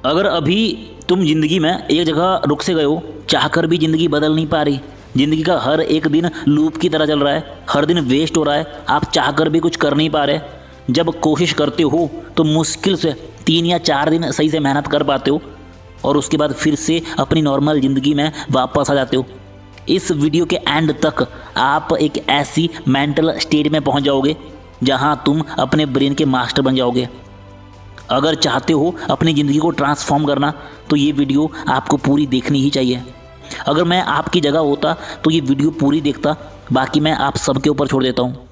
अगर अभी तुम ज़िंदगी में एक जगह रुक से गए हो, चाहकर भी ज़िंदगी बदल नहीं पा रही, ज़िंदगी का हर एक दिन लूप की तरह चल रहा है, हर दिन वेस्ट हो रहा है, आप चाहकर भी कुछ कर नहीं पा रहे। जब कोशिश करते हो तो मुश्किल से 3 या 4 दिन सही से मेहनत कर पाते हो और उसके बाद फिर से अपनी नॉर्मल ज़िंदगी में वापस आ जाते हो। इस वीडियो के एंड तक आप एक ऐसी मेंटल स्टेट में पहुंच जाओगे जहां तुम अपने ब्रेन के मास्टर बन जाओगे। अगर चाहते हो अपनी ज़िंदगी को ट्रांसफॉर्म करना तो ये वीडियो आपको पूरी देखनी ही चाहिए। अगर मैं आपकी जगह होता तो ये वीडियो पूरी देखता, बाकी मैं आप सबके ऊपर छोड़ देता हूँ।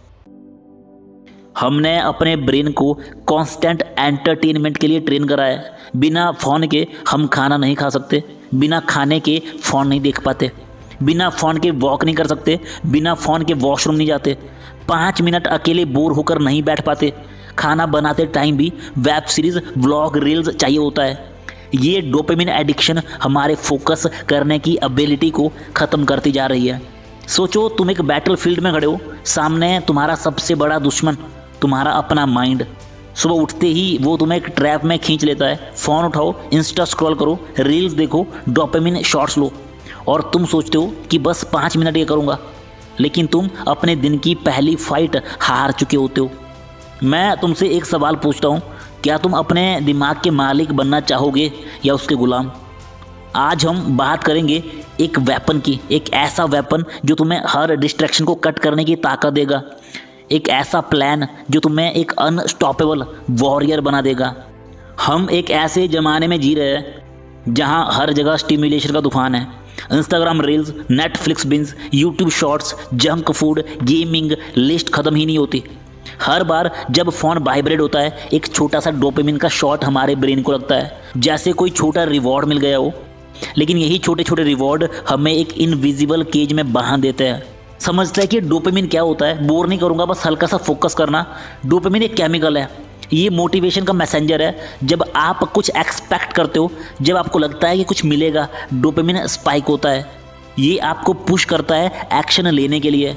हमने अपने ब्रेन को कांस्टेंट एंटरटेनमेंट के लिए ट्रेन करा है। बिना फ़ोन के हम खाना नहीं खा सकते, बिना खाने के फ़ोन नहीं देख पाते, बिना फ़ोन के वॉक नहीं कर सकते, बिना फ़ोन के वॉशरूम नहीं जाते, 5 मिनट अकेले बोर होकर नहीं बैठ पाते। खाना बनाते टाइम भी वेब सीरीज़, व्लॉग, रील्स चाहिए होता है। ये डोपामिन एडिक्शन हमारे फोकस करने की एबिलिटी को ख़त्म करती जा रही है। सोचो तुम एक बैटल फील्ड में खड़े हो, सामने तुम्हारा सबसे बड़ा दुश्मन तुम्हारा अपना माइंड। सुबह उठते ही वो तुम्हें एक ट्रैप में खींच लेता है। फ़ोन उठाओ, इंस्टा स्क्रॉल करो, रील्स देखो, डोपामिन शॉट्स लो और तुम सोचते हो कि बस 5 मिनट ये करूँगा, लेकिन तुम अपने दिन की पहली फाइट हार चुके होते हो। मैं तुमसे एक सवाल पूछता हूँ, क्या तुम अपने दिमाग के मालिक बनना चाहोगे या उसके गुलाम? आज हम बात करेंगे एक वेपन की, एक ऐसा वेपन जो तुम्हें हर डिस्ट्रैक्शन को कट करने की ताकत देगा, एक ऐसा प्लान जो तुम्हें एक अनस्टॉपेबल वॉरियर बना देगा। हम एक ऐसे ज़माने में जी रहे हैं जहाँ हर जगह स्टिमुलेशन का तूफान है। Instagram reels, Netflix binge, YouTube shorts, junk food, gaming, list ख़त्म ही नहीं होती। हर बार जब फ़ोन वाइब्रेट होता है एक छोटा सा डोपामिन का शॉट हमारे ब्रेन को लगता है, जैसे कोई छोटा रिवॉर्ड मिल गया हो। लेकिन यही छोटे छोटे रिवॉर्ड हमें एक इनविजिबल केज में बांध देते हैं। समझते हैं कि डोपामिन क्या होता है, बोर नहीं करूँगा, बस हल्का सा फोकस करना। डोपामिन एक केमिकल है, ये मोटिवेशन का मैसेंजर है। जब आप कुछ एक्सपेक्ट करते हो, जब आपको लगता है कि कुछ मिलेगा, डोपामिन स्पाइक होता है। ये आपको पुश करता है एक्शन लेने के लिए।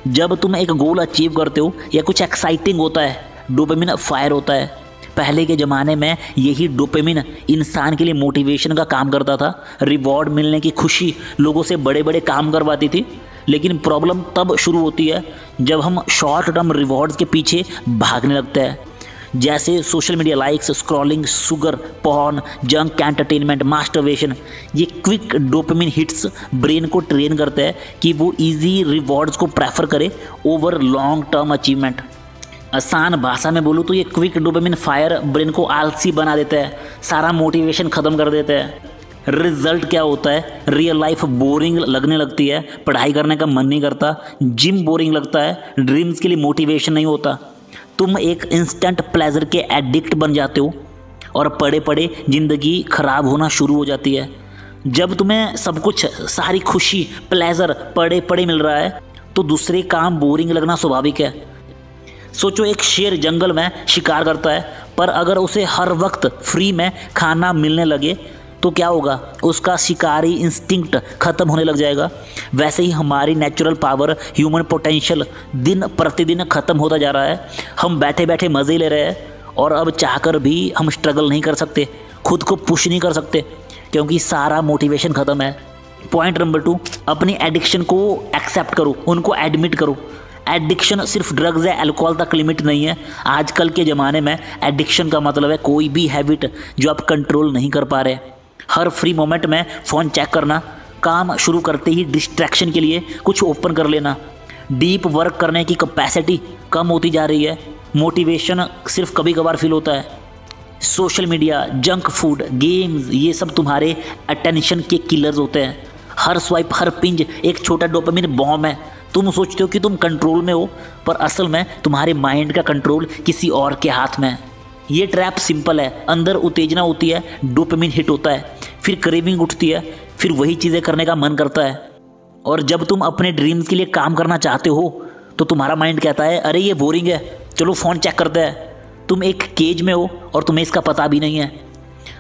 जब तुम एक गोल अचीव करते हो या कुछ एक्साइटिंग होता है, डोपामिन फायर होता है। पहले के ज़माने में यही डोपामिन इंसान के लिए मोटिवेशन का काम करता था। रिवॉर्ड मिलने की खुशी लोगों से बड़े बड़े काम करवाती थी। लेकिन प्रॉब्लम तब शुरू होती है जब हम शॉर्ट टर्म रिवॉर्ड्स के पीछे भागने लगते हैं, जैसे social media likes, scrolling, sugar, porn, junk entertainment, masturbation. ये क्विक डोपामिन हिट्स ब्रेन को ट्रेन करते हैं कि वो इजी रिवॉर्ड्स को प्रेफर करे ओवर लॉन्ग टर्म अचीवमेंट। आसान भाषा में बोलूँ तो ये क्विक डोपामिन फायर ब्रेन को आलसी बना देता है, सारा मोटिवेशन ख़त्म कर देता है। रिजल्ट क्या होता है? रियल लाइफ बोरिंग लगने लगती है, पढ़ाई करने का मन नहीं करता, जिम बोरिंग लगता है, ड्रीम्स के लिए मोटिवेशन नहीं होता। तुम एक इंस्टेंट प्लेजर के एडिक्ट बन जाते हो और पड़े पड़े ज़िंदगी खराब होना शुरू हो जाती है। जब तुम्हें सब कुछ, सारी खुशी, प्लेजर पड़े पड़े मिल रहा है तो दूसरे काम बोरिंग लगना स्वाभाविक है। सोचो एक शेर जंगल में शिकार करता है, पर अगर उसे हर वक्त फ्री में खाना मिलने लगे तो क्या होगा? उसका शिकारी इंस्टिंक्ट खत्म होने लग जाएगा। वैसे ही हमारी नेचुरल पावर, ह्यूमन पोटेंशियल दिन प्रतिदिन खत्म होता जा रहा है। हम बैठे बैठे मज़े ले रहे हैं और अब चाहकर भी हम स्ट्रगल नहीं कर सकते, खुद को पुश नहीं कर सकते, क्योंकि सारा मोटिवेशन ख़त्म है। पॉइंट नंबर 2, अपनी एडिक्शन को एक्सेप्ट करो, उनको एडमिट करो। एडिक्शन सिर्फ ड्रग्स या अल्कोहल तक लिमिट नहीं है। आजकल के ज़माने में एडिक्शन का मतलब है कोई भी हैबिट जो आप कंट्रोल नहीं कर पा रहे। हर फ्री मोमेंट में फ़ोन चेक करना, काम शुरू करते ही डिस्ट्रैक्शन के लिए कुछ ओपन कर लेना। डीप वर्क करने की कैपेसिटी कम होती जा रही है, मोटिवेशन सिर्फ कभी कभार फील होता है। Social media, junk food, games, ये सब तुम्हारे अटेंशन के किलर्स होते हैं। हर स्वाइप, हर पिंज एक छोटा डोपामिन बॉम्ब है। तुम सोचते हो कि तुम कंट्रोल में हो, पर असल में तुम्हारे माइंड का कंट्रोल किसी और के हाथ में है। ये ट्रैप सिंपल है, अंदर उत्तेजना होती है, डोपामिन हिट होता है, फिर क्रेविंग उठती है, फिर वही चीज़ें करने का मन करता है। और जब तुम अपने ड्रीम्स के लिए काम करना चाहते हो तो तुम्हारा माइंड कहता है अरे ये बोरिंग है, चलो फ़ोन चेक करते हैं। तुम एक केज में हो और तुम्हें इसका पता भी नहीं है।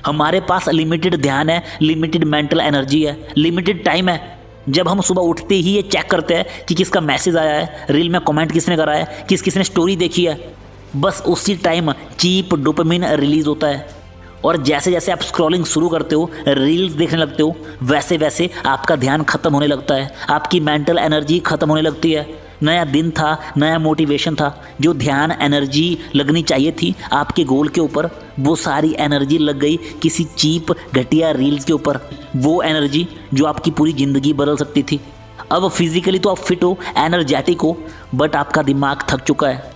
हमारे पास लिमिटेड ध्यान है, लिमिटेड मेंटल एनर्जी है, लिमिटेड टाइम है। जब हम सुबह उठते ही ये चेक करते हैं कि किसका मैसेज आया है, रील में कमेंट किसने करा है, किसने स्टोरी देखी है, बस उसी टाइम चीप डोपामिन रिलीज होता है। और जैसे जैसे आप स्क्रॉलिंग शुरू करते हो, रील्स देखने लगते हो, वैसे वैसे आपका ध्यान खत्म होने लगता है, आपकी मेंटल एनर्जी खत्म होने लगती है। नया दिन था, नया मोटिवेशन था, जो ध्यान एनर्जी लगनी चाहिए थी आपके गोल के ऊपर, वो सारी एनर्जी लग गई किसी चीप घटिया रील्स के ऊपर। वो एनर्जी जो आपकी पूरी ज़िंदगी बदल सकती थी। अब फिजिकली तो आप फिट हो, एनर्जेटिक हो, बट आपका दिमाग थक चुका है।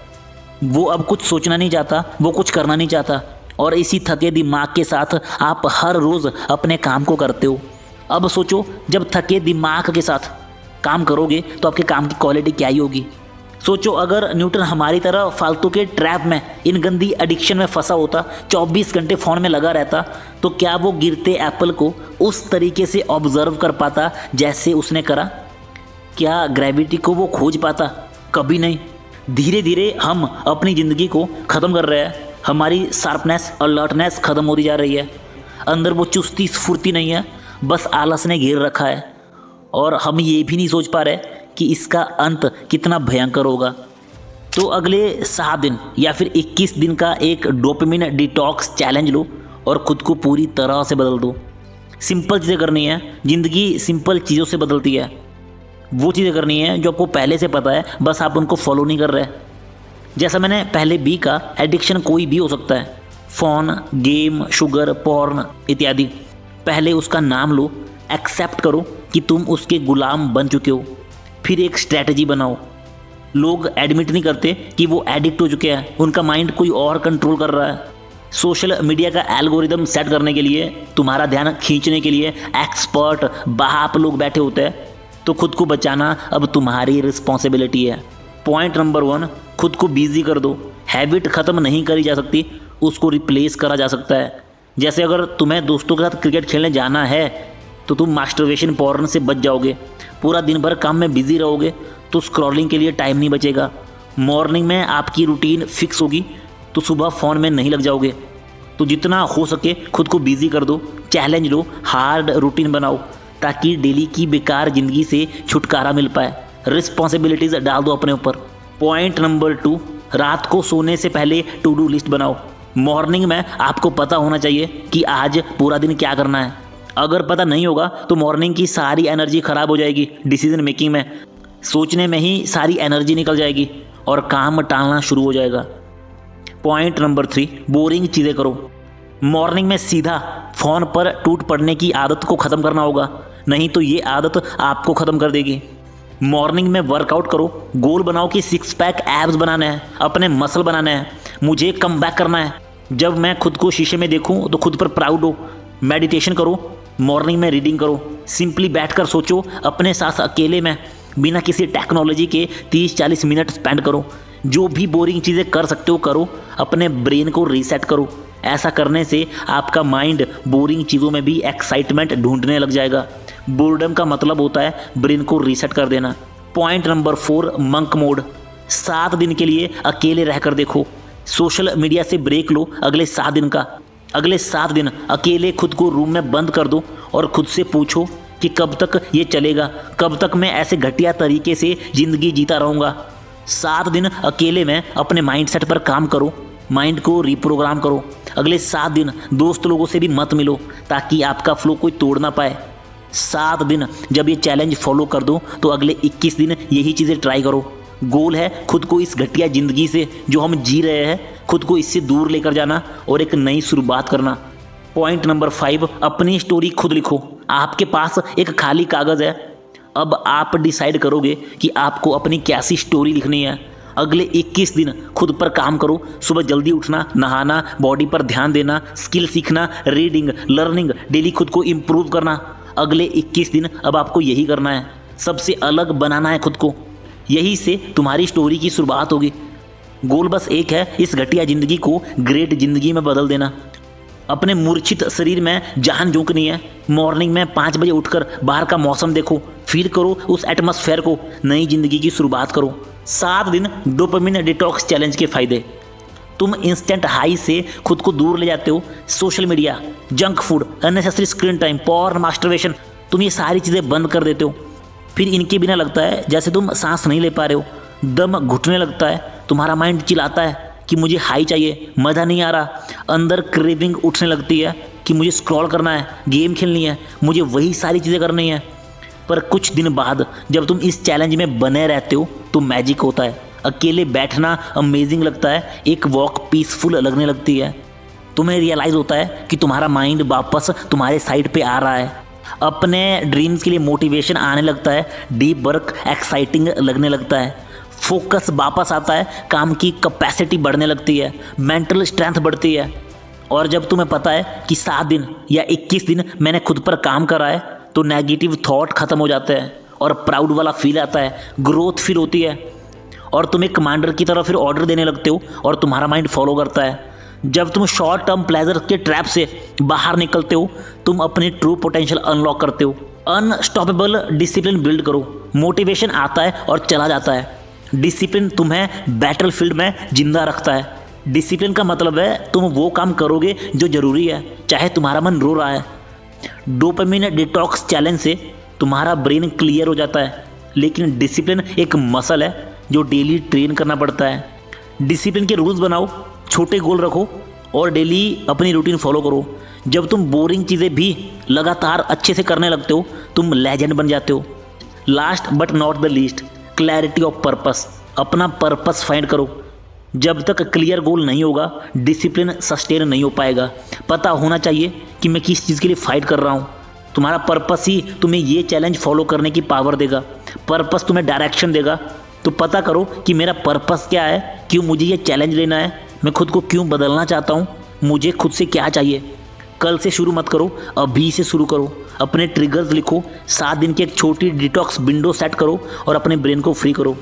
वो अब कुछ सोचना नहीं चाहता, वो कुछ करना नहीं चाहता, और इसी थके दिमाग के साथ आप हर रोज़ अपने काम को करते हो। अब सोचो, जब थके दिमाग के साथ काम करोगे तो आपके काम की क्वालिटी क्या ही होगी। सोचो, अगर न्यूटन हमारी तरह फालतू के ट्रैप में, इन गंदी एडिक्शन में फंसा होता, 24 घंटे फ़ोन में लगा रहता, तो क्या वो गिरते एप्पल को उस तरीके से ऑब्जर्व कर पाता जैसे उसने करा? क्या ग्रेविटी को वो खोज पाता? कभी नहीं। धीरे धीरे हम अपनी ज़िंदगी को ख़त्म कर रहे हैं। हमारी शार्पनेस, अलर्टनेस ख़त्म होती जा रही है। अंदर वो चुस्ती स्फूर्ति नहीं है, बस आलस ने घेर रखा है। और हम ये भी नहीं सोच पा रहे कि इसका अंत कितना भयंकर होगा। तो अगले 7 दिन या फिर 21 दिन का एक डोपामिन डिटॉक्स चैलेंज लो और ख़ुद को पूरी तरह से बदल दो। सिंपल चीज़ें करनी है। ज़िंदगी सिंपल चीज़ों से बदलती है। वो चीज़ें करनी है जो आपको पहले से पता है, बस आप उनको फॉलो नहीं कर रहे। जैसा मैंने पहले भी कहा, एडिक्शन कोई भी हो सकता है, फ़ोन, गेम, शुगर, पॉर्न इत्यादि। पहले उसका नाम लो, एक्सेप्ट करो कि तुम उसके गुलाम बन चुके हो, फिर एक स्ट्रैटेजी बनाओ। लोग एडमिट नहीं करते कि वो एडिक्ट हो चुके हैं, उनका माइंड कोई और कंट्रोल कर रहा है। सोशल मीडिया का एल्गोरिदम सेट करने के लिए, तुम्हारा ध्यान खींचने के लिए एक्सपर्ट बाप लोग बैठे होते हैं। तो खुद को बचाना अब तुम्हारी रिस्पॉन्सिबिलिटी है। पॉइंट नंबर 1, खुद को बिजी कर दो। हैबिट ख़त्म नहीं करी जा सकती, उसको रिप्लेस करा जा सकता है। जैसे अगर तुम्हें दोस्तों के साथ क्रिकेट खेलने जाना है तो तुम मास्टरबेशन पॉर्न से बच जाओगे। पूरा दिन भर काम में बिजी रहोगे तो स्क्रॉलिंग के लिए टाइम नहीं बचेगा। मॉर्निंग में आपकी रूटीन फिक्स होगी तो सुबह फ़ोन में नहीं लग जाओगे। तो जितना हो सके खुद को बिजी कर दो, चैलेंज लो, हार्ड रूटीन बनाओ, ताकि डेली की बेकार ज़िंदगी से छुटकारा मिल पाए। रिस्पॉन्सिबिलिटीज़ डाल दो अपने ऊपर। पॉइंट नंबर 2, रात को सोने से पहले टू डू लिस्ट बनाओ। मॉर्निंग में आपको पता होना चाहिए कि आज पूरा दिन क्या करना है। अगर पता नहीं होगा तो मॉर्निंग की सारी एनर्जी ख़राब हो जाएगी। डिसीजन मेकिंग में, सोचने में ही सारी एनर्जी निकल जाएगी और काम टालना शुरू हो जाएगा। पॉइंट नंबर 3, बोरिंग चीज़ें करो। मॉर्निंग में सीधा फ़ोन पर टूट पड़ने की आदत को ख़त्म करना होगा, नहीं तो ये आदत आपको ख़त्म कर देगी। मॉर्निंग में वर्कआउट करो। गोल बनाओ कि 6 पैक एब्स बनाने हैं, अपने मसल बनाने हैं, मुझे कम बैक करना है। जब मैं खुद को शीशे में देखूं तो खुद पर प्राउड हो। मेडिटेशन करो, मॉर्निंग में रीडिंग करो, सिंपली बैठकर सोचो अपने साथ अकेले में, बिना किसी टेक्नोलॉजी के 30-40 मिनट स्पेंड करो। जो भी बोरिंग चीज़ें कर सकते हो करो, अपने ब्रेन को रीसेट करो। ऐसा करने से आपका माइंड बोरिंग चीज़ों में भी एक्साइटमेंट ढूंढने लग जाएगा। बोर्डम का मतलब होता है ब्रेन को रीसेट कर देना। Point number 4, monk mode. 7 दिन के लिए अकेले रहकर देखो। सोशल मीडिया से ब्रेक लो अगले 7 दिन का। अगले 7 दिन अकेले खुद को रूम में बंद कर दो और खुद से पूछो कि कब तक ये चलेगा, कब तक मैं ऐसे घटिया तरीके से ज़िंदगी जीता रहूँगा। 7 दिन अकेले में अपने माइंडसेट पर काम करो, माइंड को रिप्रोग्राम करो। अगले 7 दिन दोस्त लोगों से भी मत मिलो ताकि आपका फ्लो कोई तोड़ ना पाए। 7 दिन जब ये चैलेंज फॉलो कर दो तो अगले 21 दिन यही चीज़ें ट्राई करो। गोल है खुद को इस घटिया ज़िंदगी से जो हम जी रहे हैं, खुद को इससे दूर लेकर जाना और एक नई शुरुआत करना। पॉइंट नंबर 5, अपनी स्टोरी खुद लिखो। आपके पास एक खाली कागज़ है, अब आप डिसाइड करोगे कि आपको अपनी कैसी स्टोरी लिखनी है। अगले 21 दिन खुद पर काम करो। सुबह जल्दी उठना, नहाना, बॉडी पर ध्यान देना, स्किल सीखना, रीडिंग, लर्निंग, डेली खुद को इम्प्रूव करना। अगले 21 दिन अब आपको यही करना है, सबसे अलग बनाना है खुद को। यही से तुम्हारी स्टोरी की शुरुआत होगी। गोल बस एक है, इस घटिया ज़िंदगी को ग्रेट ज़िंदगी में बदल देना। अपने मूर्छित शरीर में जान झोंकनी है। मॉर्निंग में 5 बजे उठकर बाहर का मौसम देखो, फील करो उस एटमॉस्फेयर को, नई ज़िंदगी की शुरुआत करो। 7 दिन डोपामिन डिटॉक्स चैलेंज के फ़ायदे। तुम इंस्टेंट हाई से खुद को दूर ले जाते हो। Social media, junk food, unnecessary screen time, porn, masturbation, तुम ये सारी चीज़ें बंद कर देते हो। फिर इनके बिना लगता है जैसे तुम सांस नहीं ले पा रहे हो, दम घुटने लगता है, तुम्हारा माइंड चिल्लाता है कि मुझे हाई चाहिए, मज़ा नहीं आ रहा, अंदर क्रेविंग उठने लगती है कि मुझे स्क्रॉल करना है, गेम खेलनी है, मुझे वही सारी चीज़ें करनी है। पर कुछ दिन बाद जब तुम इस चैलेंज में बने रहते हो तो मैजिक होता है। अकेले बैठना अमेजिंग लगता है, एक वॉक पीसफुल लगने लगती है। तुम्हें रियलाइज़ होता है कि तुम्हारा माइंड वापस तुम्हारे साइड पे आ रहा है, अपने ड्रीम्स के लिए मोटिवेशन आने लगता है, डीप वर्क एक्साइटिंग लगने लगता है, फोकस वापस आता है, काम की कैपेसिटी बढ़ने लगती है, मेंटल स्ट्रेंथ बढ़ती है। और जब तुम्हें पता है कि 7 दिन या 21 दिन मैंने खुद पर काम करा है तो नेगेटिव थॉट ख़त्म हो जाते हैं और प्राउड वाला फील आता है, ग्रोथ फील होती है और तुम एक कमांडर की तरह फिर ऑर्डर देने लगते हो और तुम्हारा माइंड फॉलो करता है। जब तुम शॉर्ट टर्म प्लेजर के ट्रैप से बाहर निकलते हो तुम अपनी ट्रू पोटेंशियल अनलॉक करते हो। अनस्टॉपेबल डिसिप्लिन बिल्ड करो। मोटिवेशन आता है और चला जाता है, डिसिप्लिन तुम्हें बैटलफील्ड में जिंदा रखता है। डिसिप्लिन का मतलब है तुम वो काम करोगे जो ज़रूरी है, चाहे तुम्हारा मन रो रहा है। डोपामिन डिटॉक्स चैलेंज से तुम्हारा ब्रेन क्लियर हो जाता है, लेकिन डिसिप्लिन एक मसल है जो डेली ट्रेन करना पड़ता है। डिसिप्लिन के रूल्स बनाओ, छोटे गोल रखो और डेली अपनी रूटीन फॉलो करो। जब तुम बोरिंग चीज़ें भी लगातार अच्छे से करने लगते हो तुम लेजेंड बन जाते हो। Last but not the least, clarity of purpose. अपना पर्पस फाइंड करो। जब तक क्लियर गोल नहीं होगा डिसिप्लिन सस्टेन नहीं हो पाएगा। पता होना चाहिए कि मैं किस चीज़ के लिए फाइट कर रहा हूँ। तुम्हारा पर्पस ही तुम्हें ये चैलेंज फॉलो करने की पावर देगा। पर्पस तुम्हें डायरेक्शन देगा। तो पता करो कि मेरा पर्पस क्या है, क्यों मुझे ये चैलेंज लेना है, मैं खुद को क्यों बदलना चाहता हूँ, मुझे खुद से क्या चाहिए। कल से शुरू मत करो, अभी से शुरू करो। अपने ट्रिगर्स लिखो, 7 दिन की एक छोटी डिटॉक्स विंडो सेट करो और अपने ब्रेन को फ्री करो।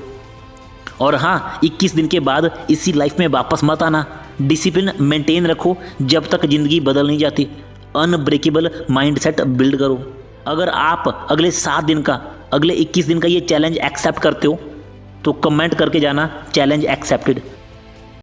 और हाँ, 21 दिन के बाद इसी लाइफ में वापस मत आना। डिसिप्लिन मेंटेन रखो जब तक ज़िंदगी बदल नहीं जाती। अनब्रेकेबल माइंडसेट बिल्ड करो। अगर आप अगले 7 दिन का, अगले 21 दिन का ये चैलेंज एक्सेप्ट करते हो तो कमेंट करके जाना चैलेंज एक्सेप्टेड।